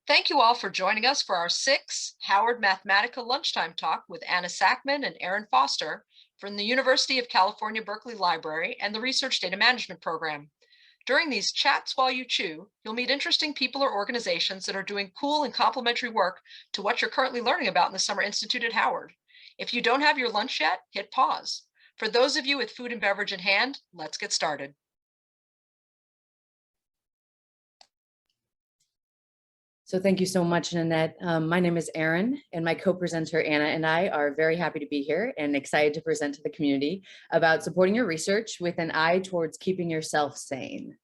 Thank you all for joining us for our SICSS-Howard Mathematica Lunchtime Talk with Anna Sackmann and Erin Foster from the University of California, Berkeley Library and the Research Data Management Program. During these chats while you chew, you'll meet interesting people or organizations that are doing cool and complementary work to what you're currently learning about in the Summer Institute at Howard. If you don't have your lunch yet, hit pause. For those of you with food and beverage in hand, let's get started. So thank you so much, Nanette. My name is Erin, and my co-presenter Anna and I are very happy to be here and excited to present to the community about supporting your research with an eye towards keeping yourself sane.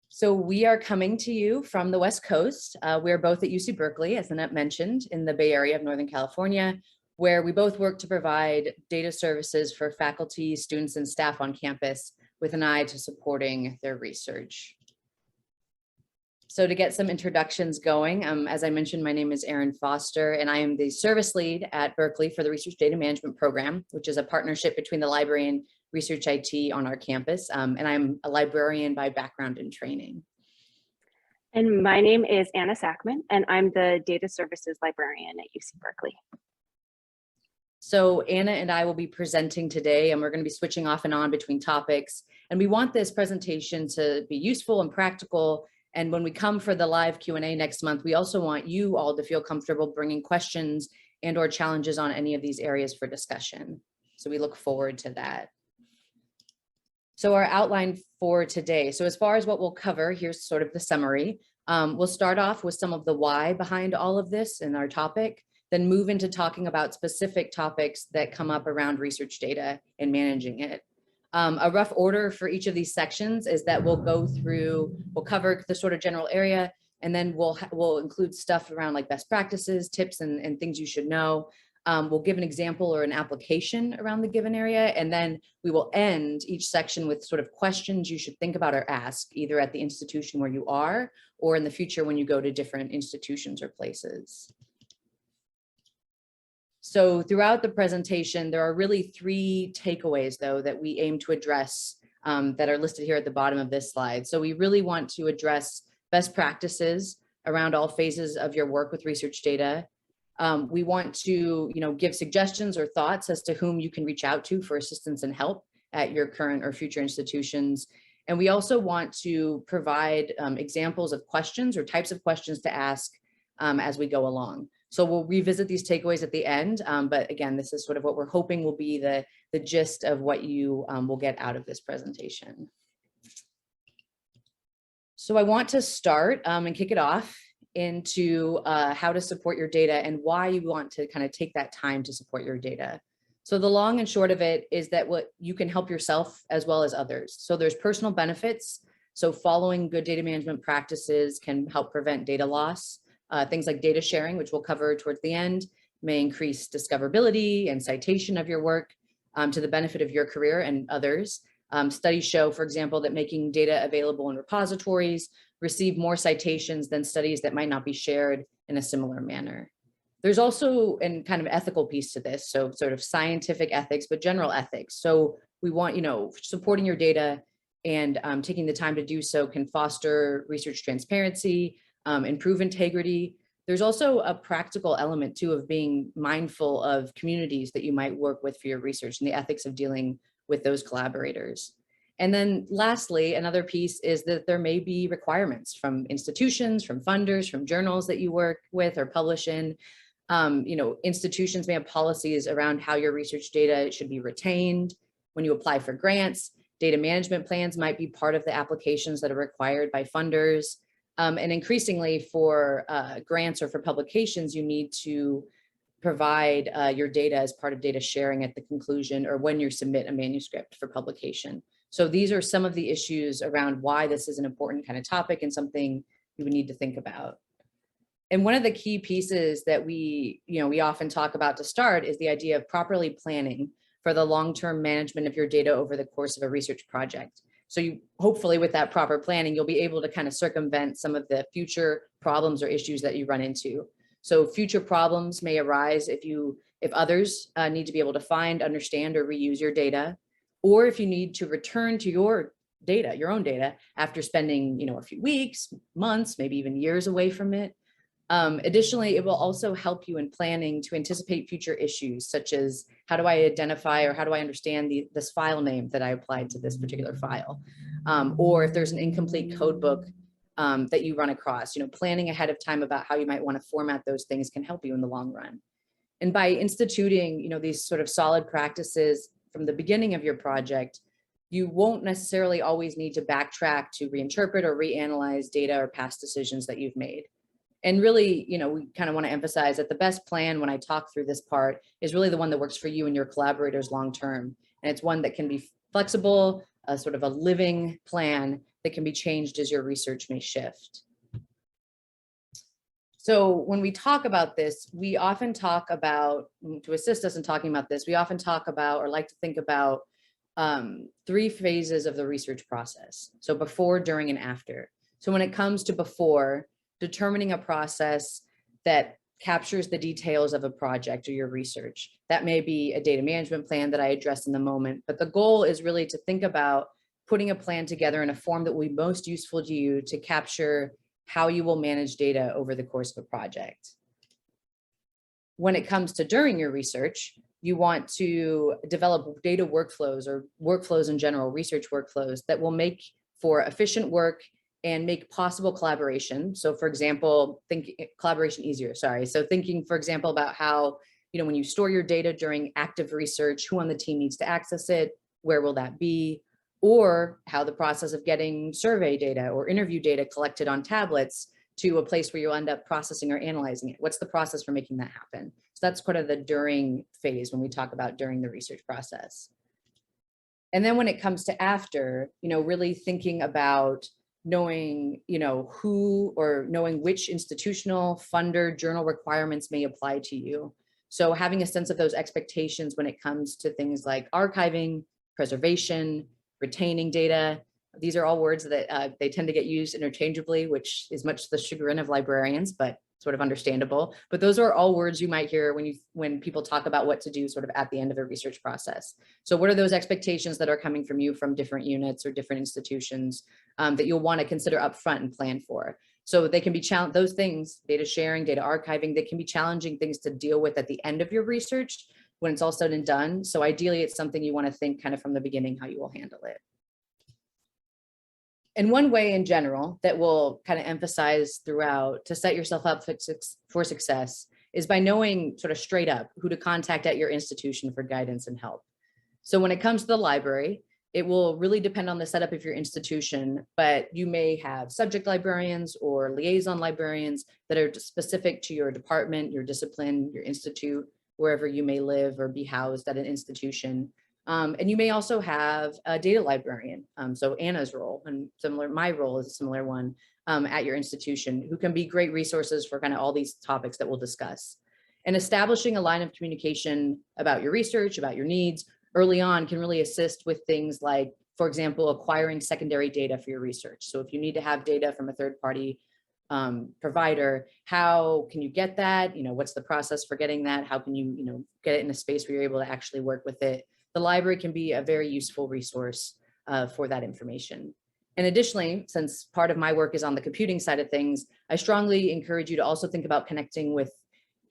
So we are coming to you from the West Coast. We're both at UC Berkeley, as Nanette mentioned, in the Bay Area of Northern California, where we both work to provide data services for faculty, students, and staff on campus with an eye to supporting their research. So to get some introductions going, as I mentioned, my name is Erin Foster, and I am the service lead at Berkeley for the Research Data Management Program, which is a partnership between the Librarian Research IT on our campus. And I'm a librarian by background and training. And my name is Anna Sackmann, and I'm the Data Services Librarian at UC Berkeley. So Anna and I will be presenting today, and we're going to be switching off and on between topics. And we want this presentation to be useful and practical. And when we come for the live Q&A next month, we also want you all to feel comfortable bringing questions and or challenges on any of these areas for discussion. So we look forward to that. So our outline for today. So as far as what we'll cover, here's sort of the summary. We'll start off with some of the why behind all of this in our topic, then move into talking about specific topics that come up around research data and managing it. A rough order for each of these sections is that we'll cover the sort of general area, and then we'll include stuff around like best practices, tips, and things you should know. We'll give an example or an application around the given area, and then we will end each section with sort of questions you should think about or ask, either at the institution where you are or in the future when you go to different institutions or places. So throughout the presentation, there are really three takeaways, though, that we aim to address that are listed here at the bottom of this slide. So we really want to address best practices around all phases of your work with research data. We want to, give suggestions or thoughts as to whom you can reach out to for assistance and help at your current or future institutions. And we also want to provide examples of questions or types of questions to ask as we go along. So we'll revisit these takeaways at the end, but again, this is sort of what we're hoping will be the gist of what you will get out of this presentation. So I want to start and kick it off into how to support your data and why you want to kind of take that time to support your data. So the long and short of it is that you can help yourself as well as others. So there's personal benefits. So following good data management practices can help prevent data loss. Things like data sharing, which we'll cover towards the end, may increase discoverability and citation of your work to the benefit of your career and others. Studies show, for example, that making data available in repositories receive more citations than studies that might not be shared in a similar manner. There's also a kind of ethical piece to this, so sort of scientific ethics, but general ethics. So we want, supporting your data and taking the time to do so can foster research transparency, improve integrity. There's also a practical element too of being mindful of communities that you might work with for your research and the ethics of dealing with those collaborators. And then lastly, another piece is that there may be requirements from institutions, from funders, from journals that you work with or publish in. Institutions may have policies around how your research data should be retained. When you apply for grants, data management plans might be part of the applications that are required by funders. And increasingly for grants or for publications, you need to provide your data as part of data sharing at the conclusion or when you submit a manuscript for publication. So these are some of the issues around why this is an important kind of topic and something you would need to think about. And one of the key pieces that we often talk about to start is the idea of properly planning for the long-term management of your data over the course of a research project. So you hopefully with that proper planning, you'll be able to kind of circumvent some of the future problems or issues that you run into. So future problems may arise if others need to be able to find, understand, or reuse your data, or if you need to return to your data, your own data, after spending, a few weeks, months, maybe even years away from it. Additionally, it will also help you in planning to anticipate future issues, such as how do I identify or how do I understand this file name that I applied to this particular file? Or if there's an incomplete code book that you run across, planning ahead of time about how you might want to format those things can help you in the long run. And by instituting, these sort of solid practices from the beginning of your project, you won't necessarily always need to backtrack to reinterpret or reanalyze data or past decisions that you've made. And really, we kind of want to emphasize that the best plan when I talk through this part is really the one that works for you and your collaborators long-term. And it's one that can be flexible, sort of a living plan that can be changed as your research may shift. So when we talk about this, we often talk about, to assist us in talking about this, we often talk about or like to think about 3 phases of the research process. So before, during, and after. So when it comes to before, determining a process that captures the details of a project or your research. That may be a data management plan that I addressed in the moment, but the goal is really to think about putting a plan together in a form that will be most useful to you to capture how you will manage data over the course of a project. When it comes to during your research, you want to develop data workflows or workflows in general, research workflows that will make for efficient work and make possible collaboration. So for example, collaboration easier, sorry. So thinking, for example, about how, when you store your data during active research, who on the team needs to access it, where will that be? Or how the process of getting survey data or interview data collected on tablets to a place where you'll end up processing or analyzing it. What's the process for making that happen? So that's part of the during phase when we talk about during the research process. And then when it comes to after, really thinking about knowing, who or knowing which institutional funder journal requirements may apply to you. So having a sense of those expectations when it comes to things like archiving, preservation, retaining data. These are all words that they tend to get used interchangeably, which is much the chagrin of librarians, but sort of understandable. But those are all words you might hear when people talk about what to do sort of at the end of a research process. So what are those expectations that are coming from you from different units or different institutions that you'll want to consider upfront and plan for? So they can be those things, data sharing, data archiving, they can be challenging things to deal with at the end of your research when it's all said and done. So ideally, it's something you want to think kind of from the beginning how you will handle it. And one way in general that we'll kind of emphasize throughout to set yourself up for success is by knowing sort of straight up who to contact at your institution for guidance and help. So when it comes to the library, it will really depend on the setup of your institution, but you may have subject librarians or liaison librarians that are specific to your department, your discipline, your institute, wherever you may live or be housed at an institution. And you may also have a data librarian. So Anna's role and my role is a similar one at your institution, who can be great resources for kind of all these topics that we'll discuss. And establishing a line of communication about your research, about your needs early on can really assist with things like, for example, acquiring secondary data for your research. So if you need to have data from a third party provider, how can you get that? What's the process for getting that? How can you, get it in a space where you're able to actually work with it? The library can be a very useful resource for that information. And additionally, since part of my work is on the computing side of things, I strongly encourage you to also think about connecting with,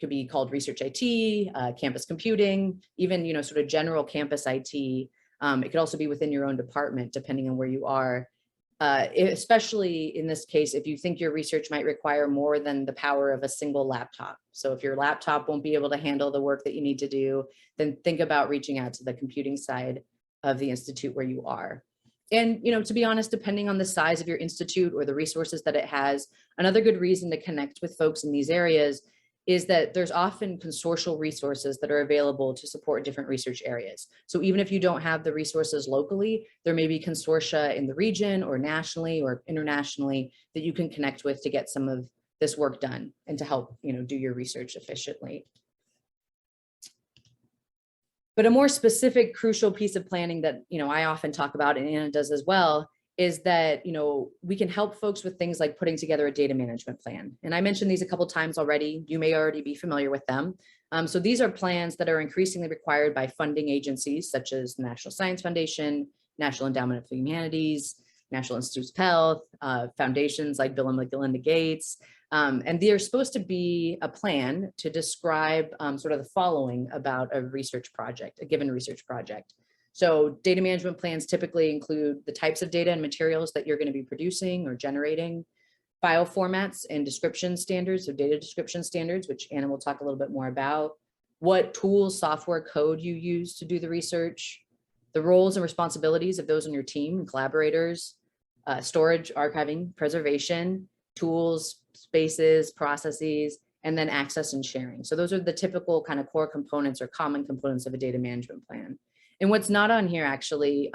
could be called research IT, campus computing, even, sort of general campus IT. It could also be within your own department, depending on where you are. Especially in this case, if you think your research might require more than the power of a single laptop. So if your laptop won't be able to handle the work that you need to do, then think about reaching out to the computing side of the institute where you are. And, to be honest, depending on the size of your institute or the resources that it has, another good reason to connect with folks in these areas is that there's often consortial resources that are available to support different research areas. So even if you don't have the resources locally, there may be consortia in the region or nationally or internationally that you can connect with to get some of this work done and to help, do your research efficiently. But a more specific, crucial piece of planning that, I often talk about and Anna does as well is that, we can help folks with things like putting together a data management plan. And I mentioned these a couple of times already. You may already be familiar with them. So these are plans that are increasingly required by funding agencies such as the National Science Foundation, National Endowment of the Humanities, National Institutes of Health, foundations like Bill and Melinda Gates. And they're supposed to be a plan to describe sort of the following about a research project, a given research project. So data management plans typically include the types of data and materials that you're going to be producing or generating, file formats and description standards, so data description standards, which Anna will talk a little bit more about, what tools, software, code you use to do the research, the roles and responsibilities of those on your team and collaborators, storage, archiving, preservation, tools, spaces, processes, and then access and sharing. So those are the typical kind of core components or common components of a data management plan. And what's not on here actually,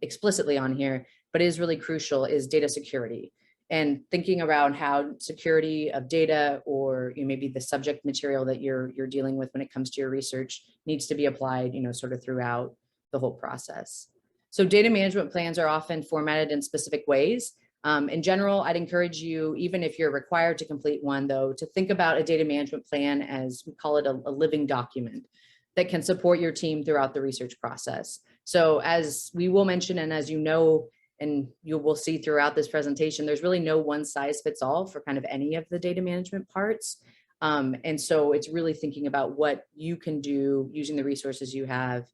explicitly on here, but is really crucial is data security. And thinking around how security of data or maybe the subject material that you're dealing with when it comes to your research needs to be applied, sort of throughout the whole process. So data management plans are often formatted in specific ways. In general, I'd encourage you, even if you're required to complete one though, to think about a data management plan as, we call it a living document that can support your team throughout the research process. So as we will mention, and as you know, and you will see throughout this presentation, there's really no one size fits all for kind of any of the data management parts. And so it's really thinking about what you can do using the resources you have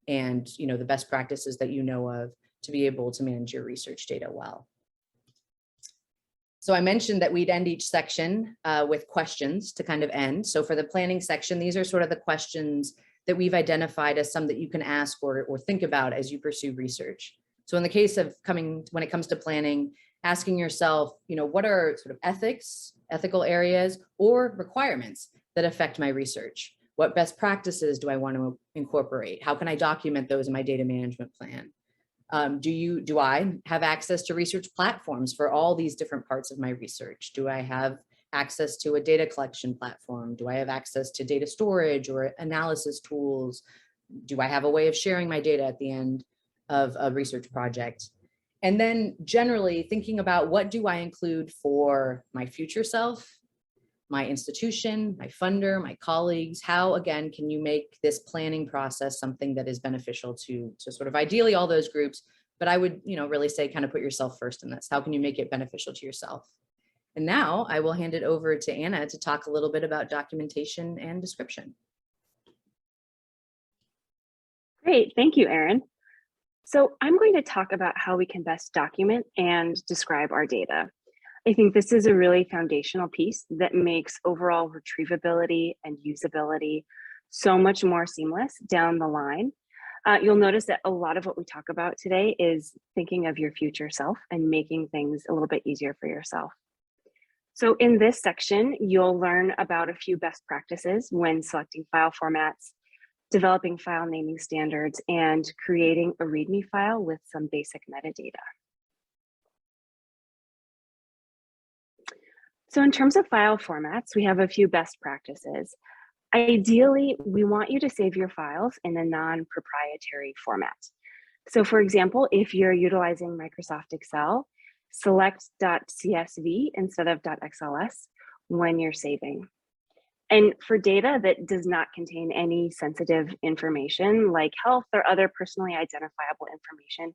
and the best practices that you know of to be able to manage your research data well. So I mentioned that we'd end each section with questions to kind of end. So for the planning section, these are sort of the questions that we've identified as some that you can ask or think about as you pursue research. So in the case of when it comes to planning, asking yourself, what are sort of ethical areas or requirements that affect my research? What best practices do I want to incorporate? How can I document those in my data management plan? Do I have access to research platforms for all these different parts of my research? Do I have access to a data collection platform? Do I have access to data storage or analysis tools? Do I have a way of sharing my data at the end of a research project? And then generally thinking about what do I include for my future self, my institution, my funder, my colleagues? How, again, can you make this planning process something that is beneficial to sort of ideally all those groups? But I would, really say kind of put yourself first in this. How can you make it beneficial to yourself? And now I will hand it over to Anna to talk a little bit about documentation and description. Great, thank you, Erin. So I'm going to talk about how we can best document and describe our data. I think this is a really foundational piece that makes overall retrievability and usability so much more seamless down the line. You'll notice that a lot of what we talk about today is thinking of your future self and making things a little bit easier for yourself. So in this section, you'll learn about a few best practices when selecting file formats, developing file naming standards, and creating a README file with some basic metadata. So in terms of file formats, we have a few best practices. Ideally, we want you to save your files in a non-proprietary format. So for example, if you're utilizing Microsoft Excel, select .csv instead of .xls when you're saving. And for data that does not contain any sensitive information like health or other personally identifiable information,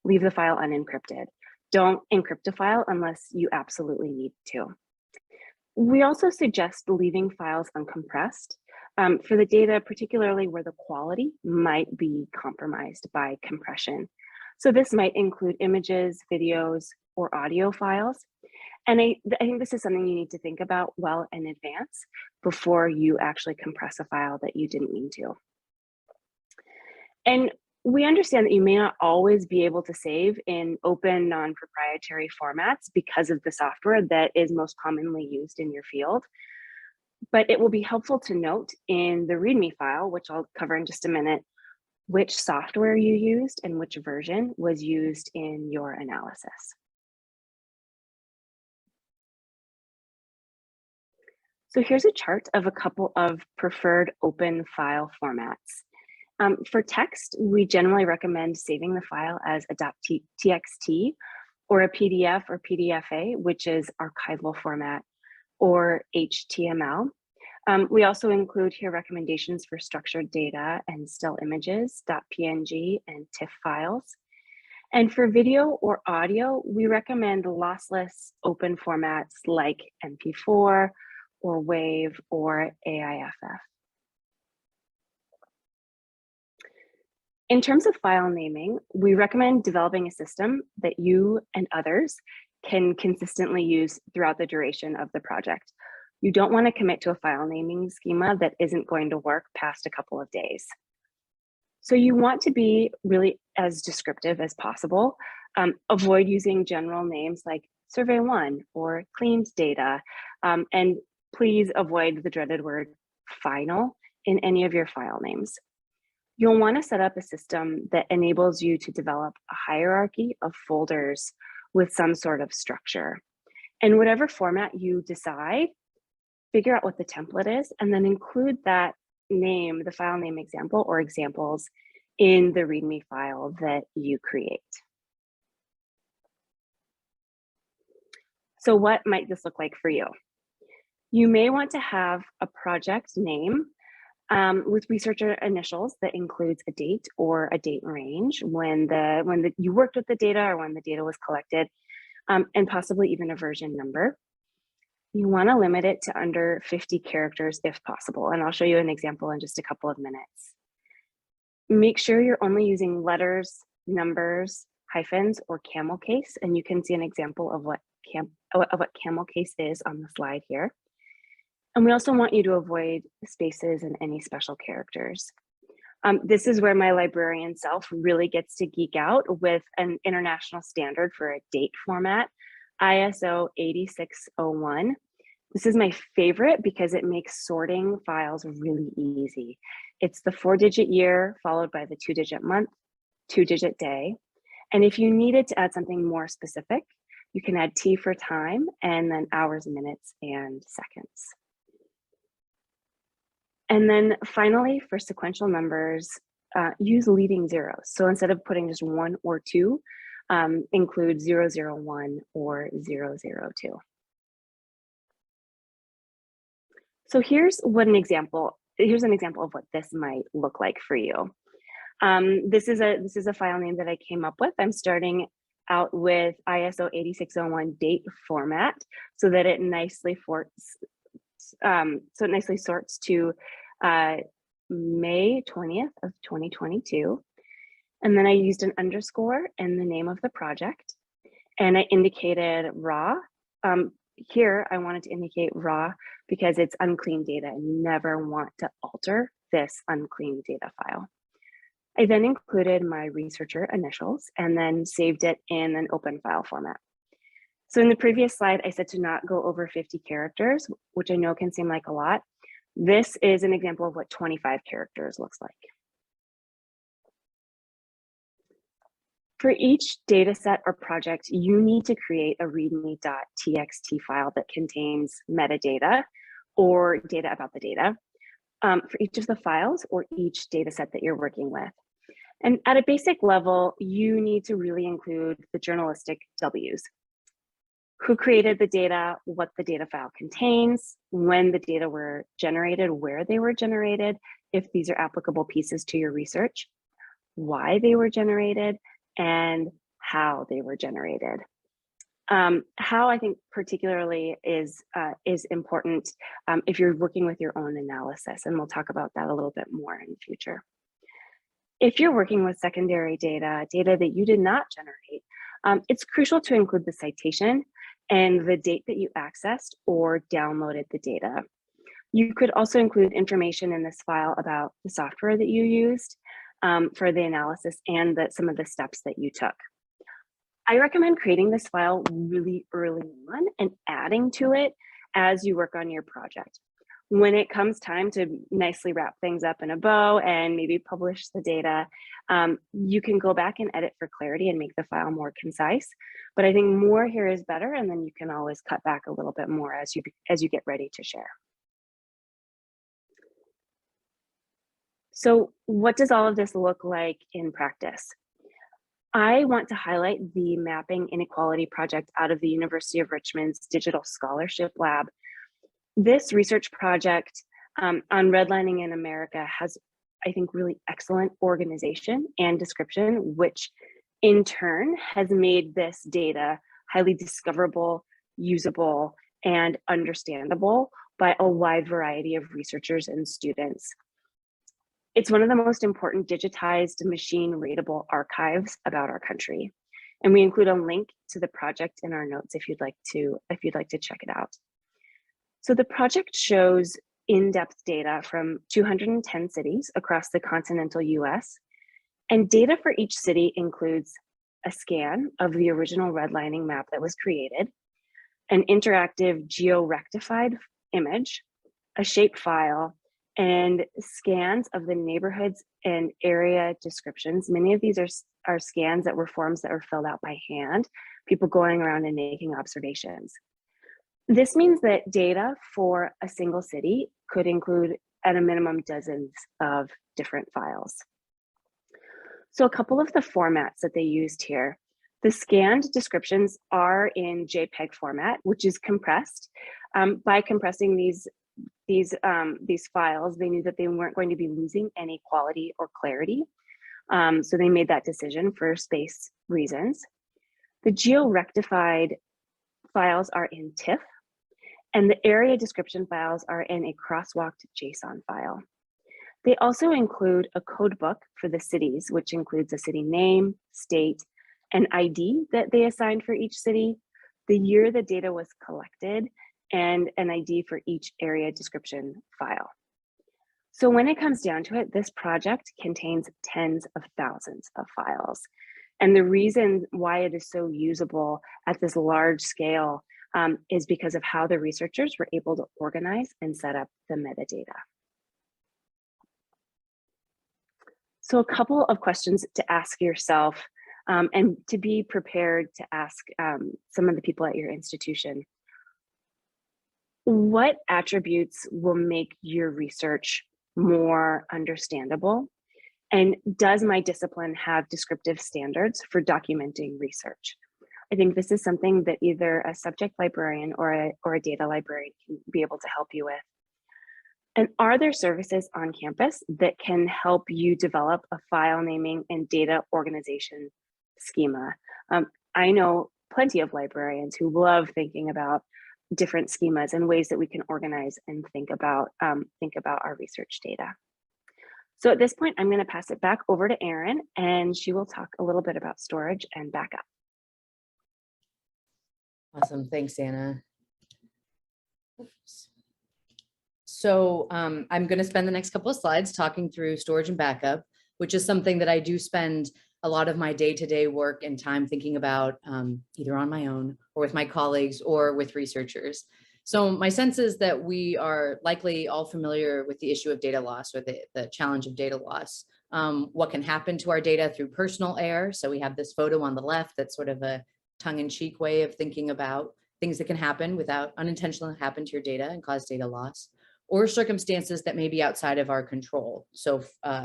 leave the file unencrypted. Don't encrypt a file unless you absolutely need to. We also suggest leaving files uncompressed for the data, particularly where the quality might be compromised by compression. So this might include images, videos, or audio files. And I think this is something you need to think about well in advance before you actually compress a file that you didn't mean to. And we understand that you may not always be able to save in open, non-proprietary formats because of the software that is most commonly used in your field. But it will be helpful to note in the README file, which I'll cover in just a minute, which software you used and which version was used in your analysis. So here's a chart of a couple of preferred open file formats. For text, we generally recommend saving the file as a .txt or a PDF or PDFA, which is archival format, or HTML. We also include here recommendations for structured data and still images, .png and TIFF files. And for video or audio, we recommend lossless open formats like MP4 or WAV or AIFF. In terms of file naming, we recommend developing a system that you and others can consistently use throughout the duration of the project. You don't want to commit to a file naming schema that isn't going to work past a couple of days. So you want to be really as descriptive as possible. Avoid using general names like Survey 1 or Cleaned Data, and please avoid the dreaded word final in any of your file names. You'll want to set up a system that enables you to develop a hierarchy of folders with some sort of structure. And whatever format you decide, figure out what the template is, and then include that name, the file name example or examples, in the README file that you create. So what might this look like for you? You may want to have a project name with researcher initials that includes a date or a date range when you worked with the data or when the data was collected, and possibly even a version number. You want to limit it to under 50 characters if possible, and I'll show you an example in just a couple of minutes. Make sure you're only using letters, numbers, hyphens, or camel case, and you can see an example of what camel case is on the slide here. And we also want you to avoid spaces and any special characters. This is where my librarian self really gets to geek out with an international standard for a date format, ISO 8601. This is my favorite because it makes sorting files really easy. It's the 4-digit year followed by the 2-digit month, 2-digit day. And if you needed to add something more specific, you can add T for time and then hours, minutes, and seconds. And then finally, for sequential numbers, use leading zeros. So instead of putting just 1 or 2, include 001 or 002. So here's an example of what this might look like for you. This is a file name that I came up with. I'm starting out with ISO 8601 date format so that it nicely sorts to May 20th of 2022. And then I used an underscore in the name of the project, and I indicated raw. Here I wanted to indicate raw because it's unclean data and you never want to alter this unclean data file. I then included my researcher initials and then saved it in an open file format. So in the previous slide, I said to not go over 50 characters, which I know can seem like a lot. This is an example of what 25 characters looks like. For each data set or project, you need to create a readme.txt file that contains metadata or data about the data for each of the files or each data set that you're working with. And at a basic level, you need to really include the journalistic W's. Who created the data, what the data file contains, when the data were generated, where they were generated, if these are applicable pieces to your research, why they were generated, and how they were generated. How I think particularly is important if you're working with your own analysis, and we'll talk about that a little bit more in the future. If you're working with secondary data that you did not generate, it's crucial to include the citation and the date that you accessed or downloaded the data. You could also include information in this file about the software that you used for the analysis and some of the steps that you took. I recommend creating this file really early on and adding to it as you work on your project. When it comes time to nicely wrap things up in a bow and maybe publish the data, you can go back and edit for clarity and make the file more concise. But I think more here is better, and then you can always cut back a little bit more as you get ready to share. So what does all of this look like in practice? I want to highlight the Mapping Inequality project out of the University of Richmond's Digital Scholarship Lab. This research project on redlining in America has, I think, really excellent organization and description, which in turn has made this data highly discoverable, usable, and understandable by a wide variety of researchers and students. It's one of the most important digitized machine readable archives about our country. And we include a link to the project in our notes if you'd like to check it out. So the project shows in-depth data from 210 cities across the continental US. And data for each city includes a scan of the original redlining map that was created, an interactive geo-rectified image, a shapefile, and scans of the neighborhoods and area descriptions. Many of these are scans that were forms that were filled out by hand, people going around and making observations. This means that data for a single city could include at a minimum dozens of different files. So a couple of the formats that they used here, the scanned descriptions are in JPEG format, which is compressed. By compressing these files, they knew that they weren't going to be losing any quality or clarity. So they made that decision for space reasons. The geo-rectified files are in TIFF, and the area description files are in a crosswalked JSON file. They also include a code book for the cities, which includes a city name, state, an ID that they assigned for each city, the year the data was collected, and an ID for each area description file. So when it comes down to it, this project contains tens of thousands of files. And the reason why it is so usable at this large scale is because of how the researchers were able to organize and set up the metadata. So a couple of questions to ask yourself and to be prepared to ask some of the people at your institution. What attributes will make your research more understandable? And does my discipline have descriptive standards for documenting research? I think this is something that either a subject librarian or a data librarian can be able to help you with. And are there services on campus that can help you develop a file naming and data organization schema? I know plenty of librarians who love thinking about different schemas and ways that we can organize and think about our research data. So at this point, I'm going to pass it back over to Erin, and she will talk a little bit about storage and backup. Awesome, thanks, Anna. Oops. So I'm going to spend the next couple of slides talking through storage and backup, which is something that I do spend a lot of my day-to-day work and time thinking about either on my own or with my colleagues or with researchers. So my sense is that we are likely all familiar with the issue of data loss or the challenge of data loss. What can happen to our data through personal error. So we have this photo on the left that's sort of a tongue-in-cheek way of thinking about things that can happen without unintentionally happen to your data and cause data loss, or circumstances that may be outside of our control. So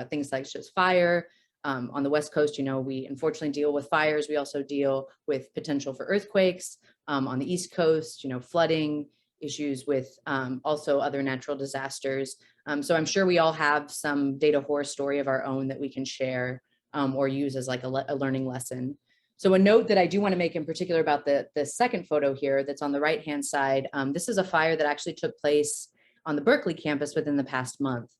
things like just fire. On the West Coast, you know, we unfortunately deal with fires. We also deal with potential for earthquakes. On the East Coast, you know, flooding, issues with also other natural disasters. So I'm sure we all have some data horror story of our own that we can share or use as like a learning lesson. So a note that I do want to make in particular about the second photo here that's on the right-hand side, this is a fire that actually took place on the Berkeley campus within the past month.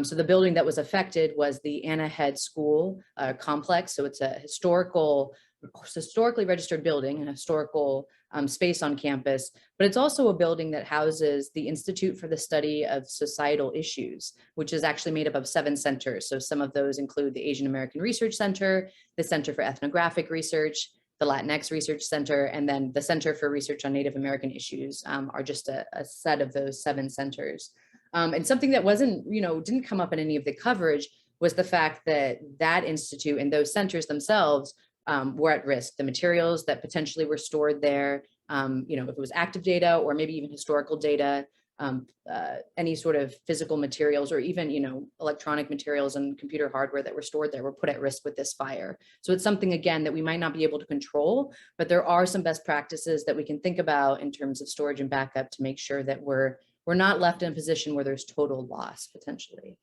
So the building that was affected was the Anna Head School complex. So it's a historically registered building, an historical space on campus, but it's also a building that houses the Institute for the Study of Societal Issues, which is actually made up of 7 centers. So some of those include the Asian American Research Center, the Center for Ethnographic Research, the Latinx Research Center, and then the Center for Research on Native American Issues are just a set of those 7 centers. And something that didn't come up in any of the coverage was the fact that that institute and those centers themselves were at risk. The materials that potentially were stored there, if it was active data or maybe even historical data, any sort of physical materials or even, electronic materials and computer hardware that were stored there were put at risk with this fire. So it's something, again, that we might not be able to control, but there are some best practices that we can think about in terms of storage and backup to make sure that we're not left in a position where there's total loss potentially.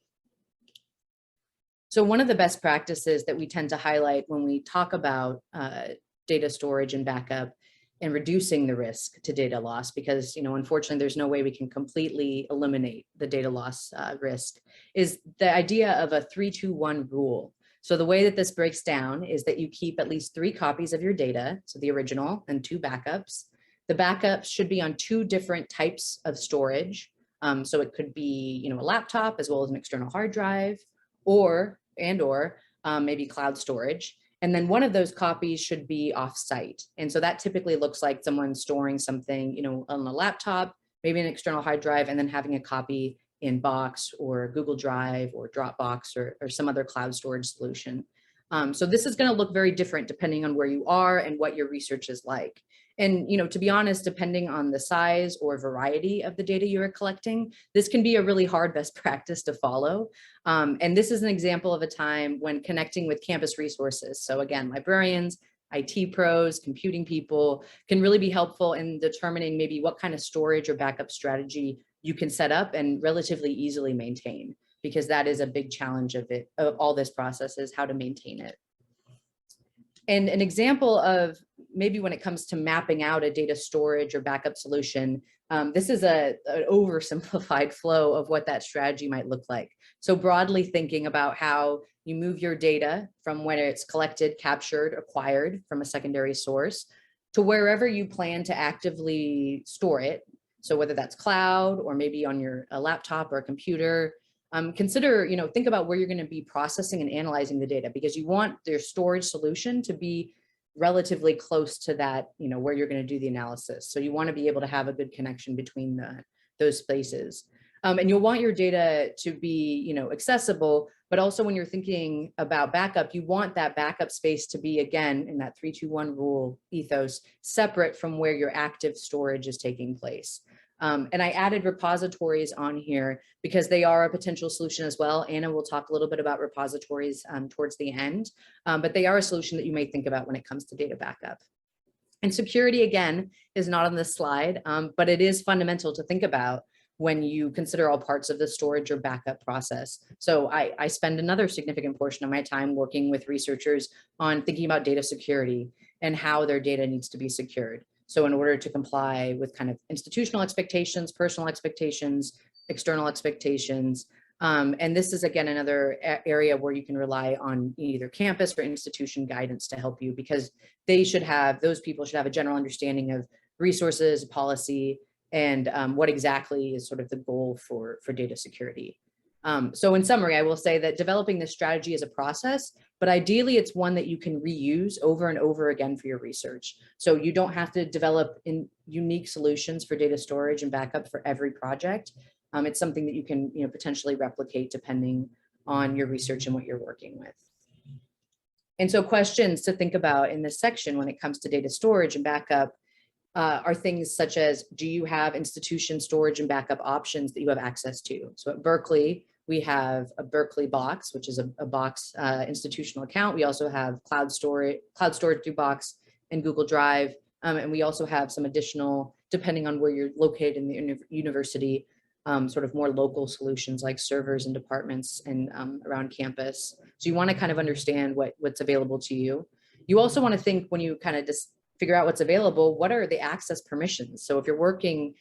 So one of the best practices that we tend to highlight when we talk about data storage and backup and reducing the risk to data loss, because unfortunately there's no way we can completely eliminate the data loss risk, is the idea of a 3-2-1 rule. So the way that this breaks down is that you keep at least 3 copies of your data, so the original, and 2 backups. The backups should be on 2 different types of storage. So it could be a laptop as well as an external hard drive, or maybe cloud storage. And then one of those copies should be off-site. And so that typically looks like someone storing something, on a laptop, maybe an external hard drive, and then having a copy in Box or Google Drive or Dropbox or some other cloud storage solution. So this is going to look very different depending on where you are and what your research is like. And, to be honest, depending on the size or variety of the data you are collecting, this can be a really hard best practice to follow. And this is an example of a time when connecting with campus resources. So again, librarians, IT pros, computing people can really be helpful in determining maybe what kind of storage or backup strategy you can set up and relatively easily maintain, because that is a big challenge of all this process, is how to maintain it. And an example of maybe when it comes to mapping out a data storage or backup solution, this is an oversimplified flow of what that strategy might look like. So broadly thinking about how you move your data from when it's collected, captured, acquired from a secondary source to wherever you plan to actively store it. So whether that's cloud or maybe on your laptop or a computer, consider, think about where you're going to be processing and analyzing the data, because you want your storage solution to be relatively close to that, where you're going to do the analysis. So you want to be able to have a good connection between those places. And you'll want your data to be, accessible, but also when you're thinking about backup, you want that backup space to be, again, in that 3-2-1 rule ethos, separate from where your active storage is taking place. And I added repositories on here because they are a potential solution as well. Anna will talk a little bit about repositories towards the end, but they are a solution that you may think about when it comes to data backup. And security, again, is not on this slide, but it is fundamental to think about when you consider all parts of the storage or backup process. So I spend another significant portion of my time working with researchers on thinking about data security and how their data needs to be secured. So in order to comply with kind of institutional expectations, personal expectations, external expectations, and this is, again, another area where you can rely on either campus or institution guidance to help you, because those people should have a general understanding of resources, policy, and what exactly is sort of the goal for data security. So in summary, I will say that developing this strategy is a process, but ideally it's one that you can reuse over and over again for your research. So you don't have to develop unique solutions for data storage and backup for every project. It's something that you can potentially replicate depending on your research and what you're working with. And so questions to think about in this section when it comes to data storage and backup are things such as, do you have institution storage and backup options that you have access to? So at Berkeley, we have a Berkeley Box, which is a Box institutional account. We also have cloud storage through Box and Google Drive. And we also have some additional, depending on where you're located in the university, sort of more local solutions like servers and departments and around campus. So you want to kind of understand what's available to you. You also want to think, when you kind of just figure out what's available, what are the access permissions? So if you're working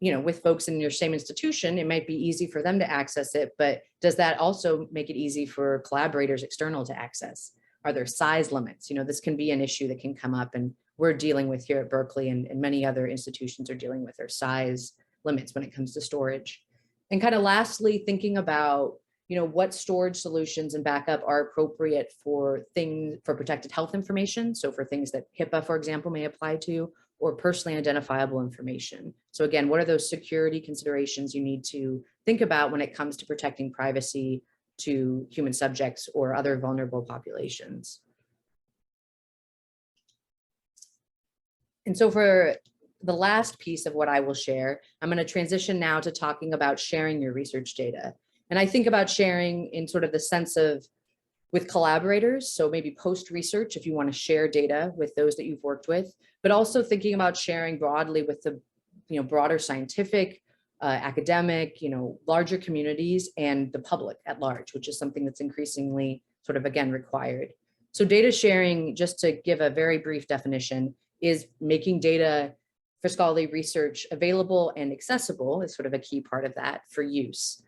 with folks in your same institution, it might be easy for them to access it, but does that also make it easy for collaborators external to access? Are there size limits? This can be an issue that can come up, and we're dealing with here at Berkeley, and many other institutions are dealing with their size limits when it comes to storage. And kind of lastly, thinking about what storage solutions and backup are appropriate for protected health information. So for things that HIPAA, for example, may apply to, or personally identifiable information. So again, what are those security considerations you need to think about when it comes to protecting privacy to human subjects or other vulnerable populations? And so for the last piece of what I will share, I'm going to transition now to talking about sharing your research data. And I think about sharing in sort of the sense of with collaborators, so maybe post-research if you want to share data with those that you've worked with, but also thinking about sharing broadly with the broader scientific academic, larger communities, and the public at large, which is something that's increasingly sort of, again, required. So data sharing, just to give a very brief definition, is making data for scholarly research available and accessible is sort of a key part of that for use.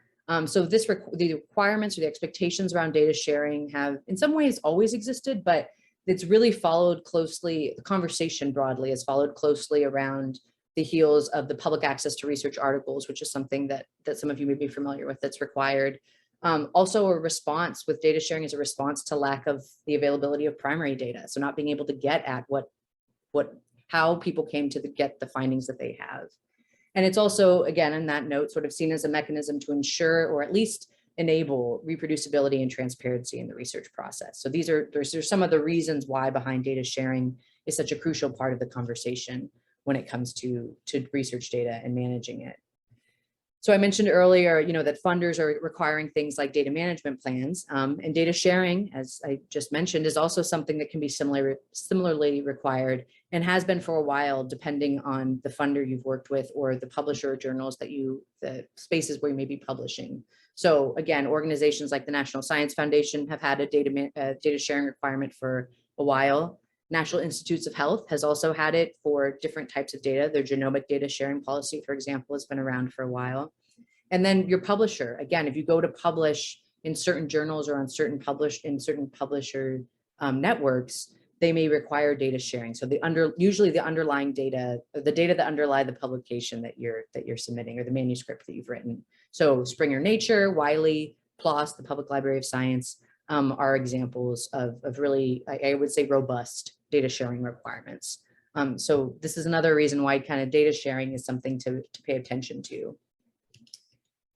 So the requirements or the expectations around data sharing have in some ways always existed, but it's really followed closely, the conversation broadly has followed closely around the heels of the public access to research articles, which is something that some of you may be familiar with that's required. Also a response with data sharing is a response to lack of the availability of primary data. So not being able to get at how people came to get the findings that they have. And it's also, again, on that note, sort of seen as a mechanism to ensure or at least enable reproducibility and transparency in the research process. So there's some of the reasons why behind data sharing is such a crucial part of the conversation when it comes to research data and managing it. So I mentioned earlier, that funders are requiring things like data management plans, and data sharing, as I just mentioned, is also something that can be similarly required and has been for a while, depending on the funder you've worked with or the publisher or journals the spaces where you may be publishing. So again, organizations like the National Science Foundation have had a data sharing requirement for a while. National Institutes of Health has also had it for different types of data. Their genomic data sharing policy, for example, has been around for a while. And then your publisher, again, if you go to publish in certain journals or on certain publisher networks, they may require data sharing. So usually the underlying data, the data that underlie the publication that you're submitting or the manuscript that you've written. So Springer Nature, Wiley, PLOS, the Public Library of Science, are examples of really, I would say, robust data sharing requirements. So this is another reason why kind of data sharing is something to pay attention to.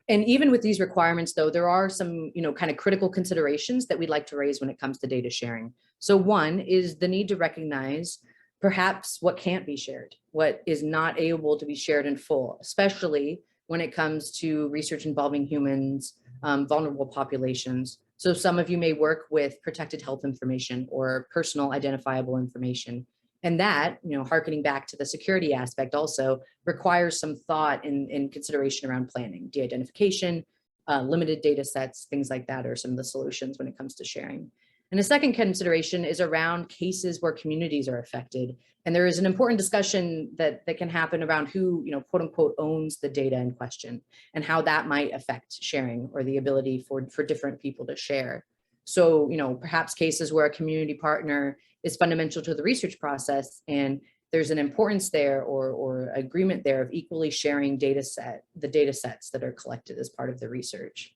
And even with these requirements, though, there are some, kind of critical considerations that we'd like to raise when it comes to data sharing. So one is the need to recognize perhaps what can't be shared, what is not able to be shared in full, especially when it comes to research involving humans, vulnerable populations. So some of you may work with protected health information or personal identifiable information. And that, harkening back to the security aspect also requires some thought and consideration around planning, de-identification, limited data sets, things like that are some of the solutions when it comes to sharing. And a second consideration is around cases where communities are affected. And there is an important discussion that can happen around who, quote unquote, owns the data in question and how that might affect sharing or the ability for different people to share. So, perhaps cases where a community partner is fundamental to the research process and there's an importance there or agreement there of equally sharing the data sets that are collected as part of the research.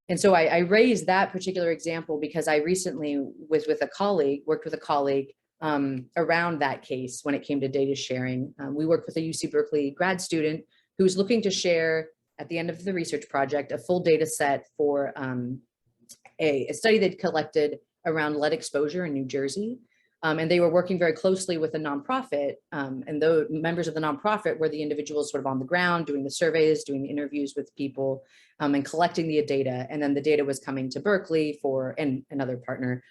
And so I raised that particular example because I recently worked with a colleague around that case when it came to data sharing. We worked with a UC Berkeley grad student who was looking to share at the end of the research project a full data set for a study they'd collected around lead exposure in New Jersey. And they were working very closely with a nonprofit, and the members of the nonprofit were the individuals sort of on the ground doing the surveys, doing the interviews with people, and collecting the data. And then the data was coming to Berkeley and another partner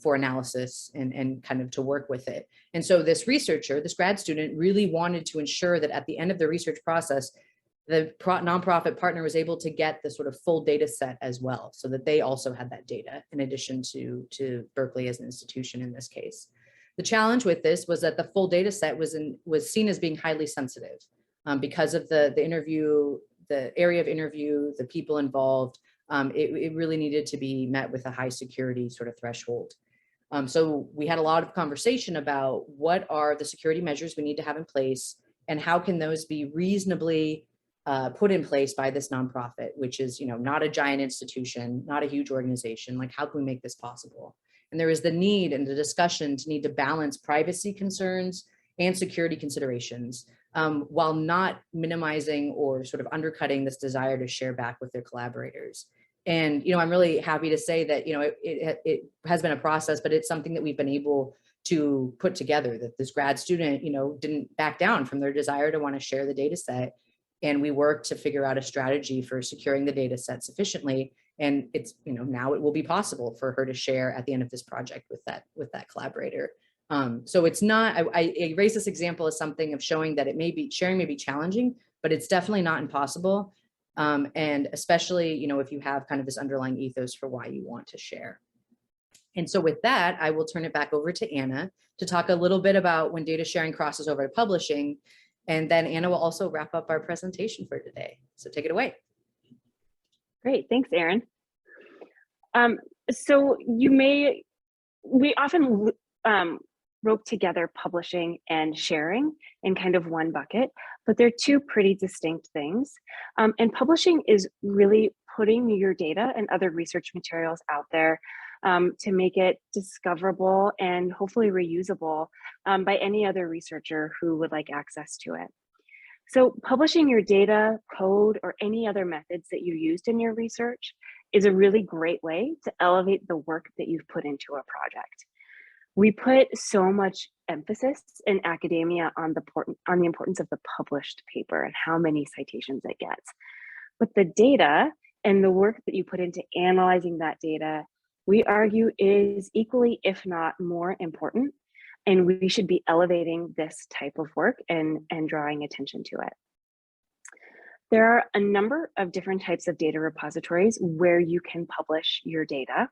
for analysis and kind of to work with it. And so this researcher, this grad student, really wanted to ensure that at the end of the research process, the nonprofit partner was able to get the sort of full data set as well, so that they also had that data in addition to Berkeley as an institution in this case. The challenge with this was that the full data set was seen as being highly sensitive because of the interview, the area of interview, the people involved. It really needed to be met with a high security sort of threshold. So we had a lot of conversation about what are the security measures we need to have in place and how can those be reasonably put in place by this nonprofit, which is, not a giant institution, not a huge organization. Like, how can we make this possible? And there is the need and the discussion to need to balance privacy concerns and security considerations while not minimizing or sort of undercutting this desire to share back with their collaborators. And, I'm really happy to say that, it has been a process, but it's something that we've been able to put together, that this grad student, didn't back down from their desire to want to share the data set. And we worked to figure out a strategy for securing the data set sufficiently. And it's, now it will be possible for her to share at the end of this project with that collaborator. So it's not, I raise this example as something of showing that sharing may be challenging, but it's definitely not impossible. And especially, you know, if you have kind of this underlying ethos for why you want to share. And so with that, I will turn it back over to Anna to talk a little bit about when data sharing crosses over to publishing. And then Anna will also wrap up our presentation for today. So take it away. Great, thanks, Erin. So we often rope together publishing and sharing in kind of one bucket, but they're two pretty distinct things. And publishing is really putting your data and other research materials out there to make it discoverable and hopefully reusable by any other researcher who would like access to it. So publishing your data, code, or any other methods that you used in your research is a really great way to elevate the work that you've put into a project. We put so much emphasis in academia on the importance of the published paper and how many citations it gets. But the data and the work that you put into analyzing that data, we argue is equally, if not more important. And we should be elevating this type of work and drawing attention to it. There are a number of different types of data repositories where you can publish your data.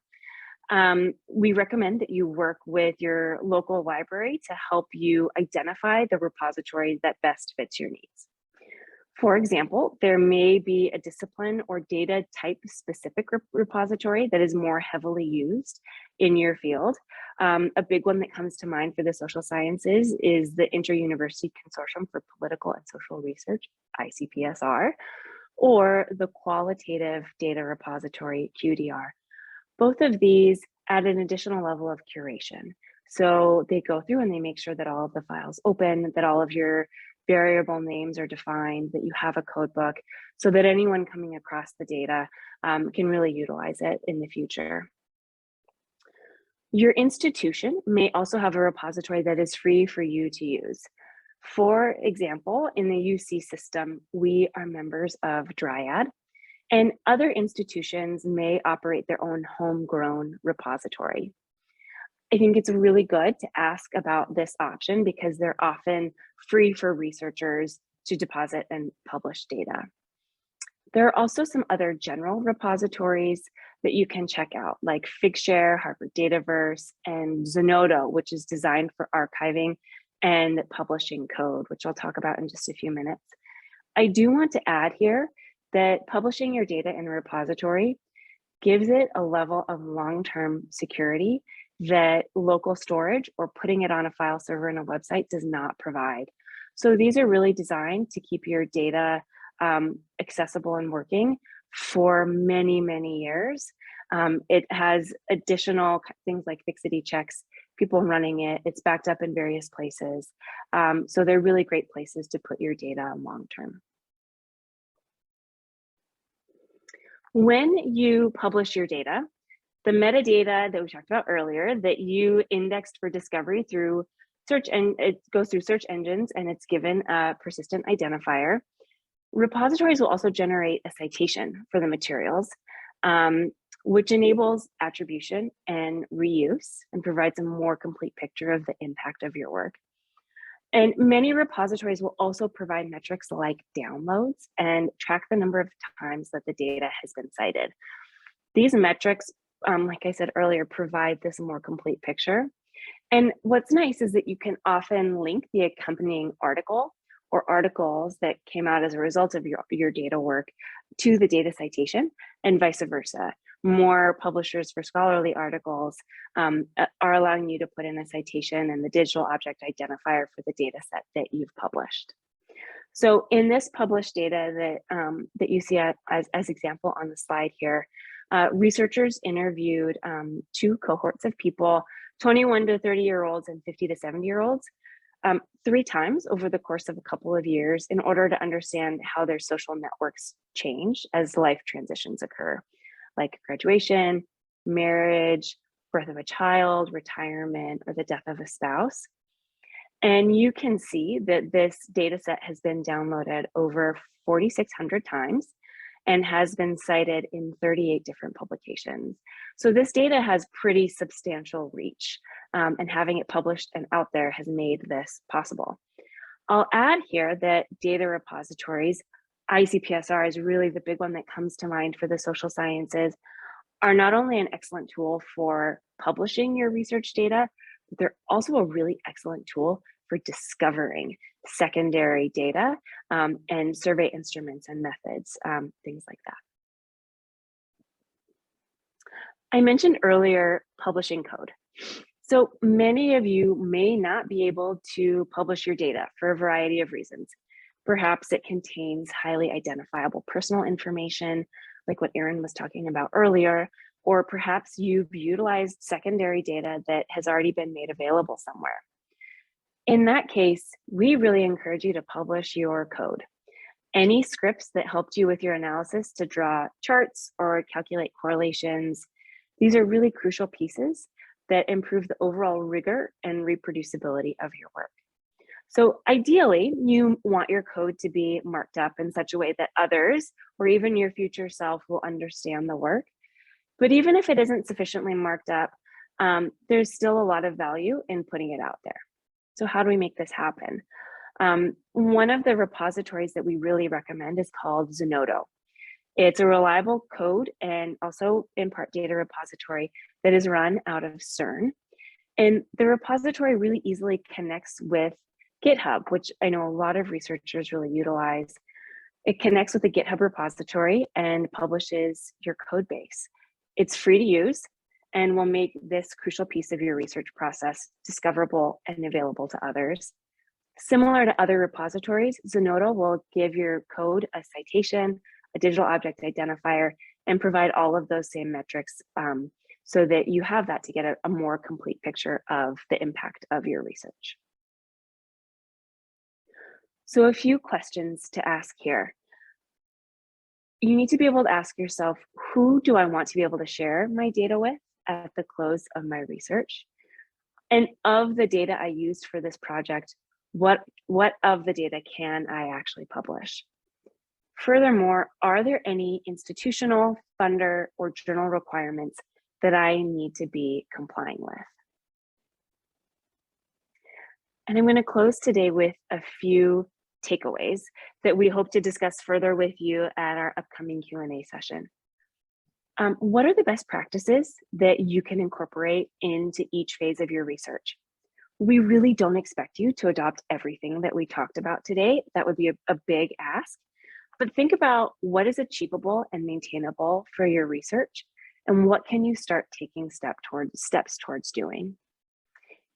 We recommend that you work with your local library to help you identify the repository that best fits your needs. For example, there may be a discipline or data type specific repository that is more heavily used in your field. A big one that comes to mind for the social sciences is the Inter-University Consortium for Political and Social Research, ICPSR, or the Qualitative Data Repository, QDR. Both of these add an additional level of curation. So they go through and they make sure that all of the files open, that all of your variable names are defined, that you have a code book, so that anyone coming across the data can really utilize it in the future. Your institution may also have a repository that is free for you to use. For example, in the UC system, we are members of Dryad, and other institutions may operate their own homegrown repository. I think it's really good to ask about this option because they're often free for researchers to deposit and publish data. There are also some other general repositories that you can check out, like Figshare, Harvard Dataverse, and Zenodo, which is designed for archiving and publishing code, which I'll talk about in just a few minutes. I do want to add here that publishing your data in a repository gives it a level of long-term security that local storage or putting it on a file server in a website does not provide. So these are really designed to keep your data accessible and working for many, many years. It has additional things like fixity checks, people running it, it's backed up in various places. So they're really great places to put your data long-term. When you publish your data, the metadata that we talked about earlier that you indexed for discovery through search, and it goes through search engines and it's given a persistent identifier. Repositories will also generate a citation for the materials, which enables attribution and reuse and provides a more complete picture of the impact of your work. And many repositories will also provide metrics like downloads and track the number of times that the data has been cited. These metrics, like I said earlier, provide this more complete picture. And what's nice is that you can often link the accompanying article or articles that came out as a result of your data work to the data citation and vice versa. More publishers for scholarly articles are allowing you to put in a citation and the digital object identifier for the data set that you've published. So in this published data that you see as example on the slide here, researchers interviewed two cohorts of people, 21 to 30-year-olds and 50 to 70-year-olds, 3 times over the course of a couple of years in order to understand how their social networks change as life transitions occur, like graduation, marriage, birth of a child, retirement, or the death of a spouse. And you can see that this data set has been downloaded over 4,600 times and has been cited in 38 different publications. So this data has pretty substantial reach, and having it published and out there has made this possible. I'll add here that data repositories, ICPSR is really the big one that comes to mind for the social sciences, are not only an excellent tool for publishing your research data, but they're also a really excellent tool for discovering secondary data and survey instruments and methods, things like that. I mentioned earlier publishing code. So many of you may not be able to publish your data for a variety of reasons. Perhaps it contains highly identifiable personal information, like what Erin was talking about earlier, or perhaps you've utilized secondary data that has already been made available somewhere. In that case, we really encourage you to publish your code. Any scripts that helped you with your analysis to draw charts or calculate correlations, these are really crucial pieces that improve the overall rigor and reproducibility of your work. So ideally, you want your code to be marked up in such a way that others, or even your future self, will understand the work. But even if it isn't sufficiently marked up, there's still a lot of value in putting it out there. So how do we make this happen? One of the repositories that we really recommend is called Zenodo. It's a reliable code and also in part data repository that is run out of CERN. And the repository really easily connects with GitHub, which I know a lot of researchers really utilize. It connects with the GitHub repository and publishes your code base. It's free to use and will make this crucial piece of your research process discoverable and available to others. Similar to other repositories, Zenodo will give your code a citation, a digital object identifier, and provide all of those same metrics so that you have that to get a more complete picture of the impact of your research. So a few questions to ask here. You need to be able to ask yourself, who do I want to be able to share my data with at the close of my research? And of the data I used for this project, what of the data can I actually publish? Furthermore, are there any institutional, funder, or journal requirements that I need to be complying with? And I'm going to close today with a few takeaways that we hope to discuss further with you at our upcoming Q&A session. What are the best practices that you can incorporate into each phase of your research? We really don't expect you to adopt everything that we talked about today. That would be a big ask. But think about what is achievable and maintainable for your research, and what can you start taking steps towards doing.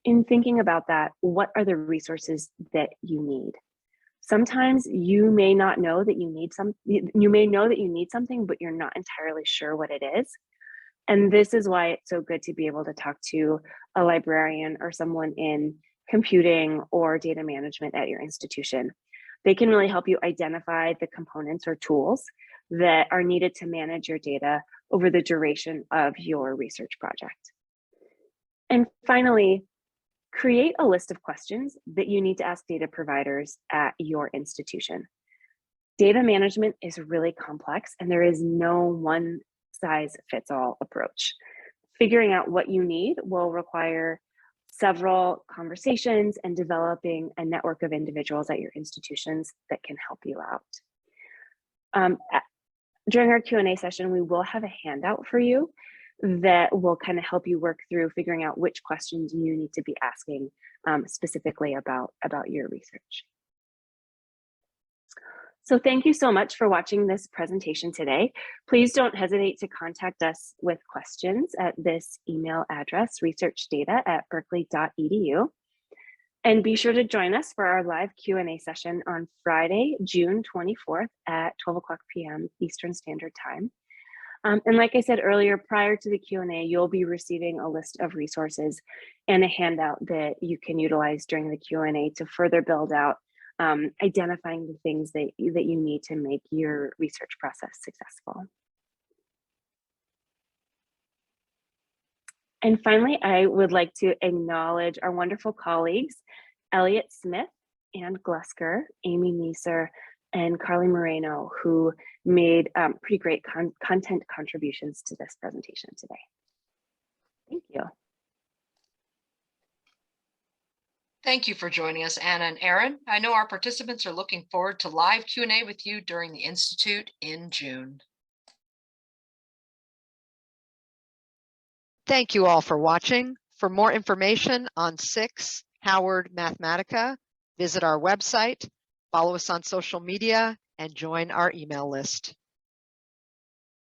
In thinking about that, what are the resources that you need? Sometimes you may not know that you need something, but you're not entirely sure what it is. And this is why it's so good to be able to talk to a librarian or someone in computing or data management at your institution. They can really help you identify the components or tools that are needed to manage your data over the duration of your research project. And finally, create a list of questions that you need to ask data providers at your institution. Data management is really complex, and there is no one size fits all approach. Figuring out what you need will require several conversations and developing a network of individuals at your institutions that can help you out. During our Q&A session, we will have a handout for you that will kind of help you work through figuring out which questions you need to be asking specifically about your research. So thank you so much for watching this presentation today. Please don't hesitate to contact us with questions at this email address, researchdata@berkeley.edu. And be sure to join us for our live Q&A session on Friday, June 24th at 12 o'clock p.m. Eastern Standard Time. And like I said earlier, prior to the Q&A, you'll be receiving a list of resources and a handout that you can utilize during the Q&A to further build out identifying the things that you need to make your research process successful. And finally, I would like to acknowledge our wonderful colleagues, Elliot Smith, Ann Glusker, Amy Neeser, and Carly Moreno, who made pretty great content contributions to this presentation today. Thank you. Thank you for joining us, Anna and Erin. I know our participants are looking forward to live Q&A with you during the Institute in June. Thank you all for watching. For more information on SICSS-Howard Mathematica, visit our website, follow us on social media, and join our email list.